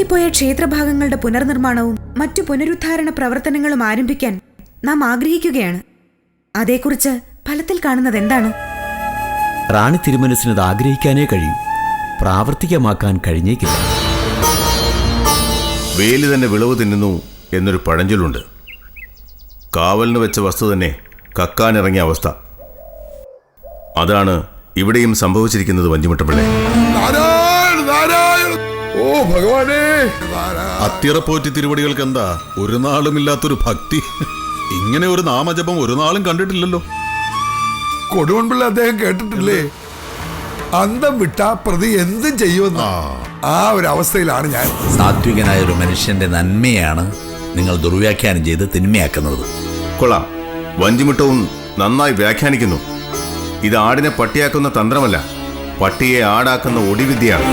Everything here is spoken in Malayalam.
കത്തിപ്പോയ ക്ഷേത്രഭാഗങ്ങളുടെ പുനർനിർമ്മാണവും മറ്റു പുനരുദ്ധാരണ പ്രവർത്തനങ്ങളും ആരംഭിക്കാൻ നാം ആഗ്രഹിക്കുകയാണ്. അതേക്കുറിച്ച് ഫലത്തിൽ കാണുന്നത് എന്താണ്? റാണി തിരുമനസിനത് ആഗ്രഹിക്കാനേ കഴിയും, പ്രാവർത്തികമാക്കാൻ കഴിഞ്ഞേക്കില്ല. വേലി തന്നെ വിളവ് തിന്നുന്നു എന്നൊരു പഴഞ്ചൊല്ലുണ്ട്. കാവലിന് വെച്ച വസ്തു തന്നെ കക്കാനിറങ്ങിയ അവസ്ഥ. അതാണ് ഇവിടെയും സംഭവിച്ചിരിക്കുന്നത്. വഞ്ചിമുട്ടപ്പിള്ളേ, ഓ ഭഗവാനേ, അത്തിയറപ്പോറ്റി തിരുവടികൾക്ക് എന്താ ഒരു നാളുമില്ലാത്തൊരു ഭക്തി? ഇങ്ങനെ ഒരു നാമജപം ഒരു നാളും കണ്ടിട്ടില്ലല്ലോ. കൊടുവൻപിള്ള അദ്ദേഹം കേട്ടിട്ടില്ലേ? അന്തം വിട്ട പ്രതി എന്തും ചെയ്യുമെന്ന്. ആ ഒരു അവസ്ഥയിലാണ് ഞാൻ. സാത്വികനായ ഒരു മനുഷ്യന്റെ നന്മയാണ് നിങ്ങൾ ദുർവ്യാഖ്യാനം ചെയ്ത് തിന്മയാക്കുന്നത്. കൊള്ളാം, വഞ്ചിമുട്ടവും നന്നായി വ്യാഖ്യാനിക്കുന്നു. ഇത് ആടിനെ പട്ടിയാക്കുന്ന തന്ത്രമല്ല, പട്ടിയെ ആടാക്കുന്ന ഒടിവിദ്യയാണ്.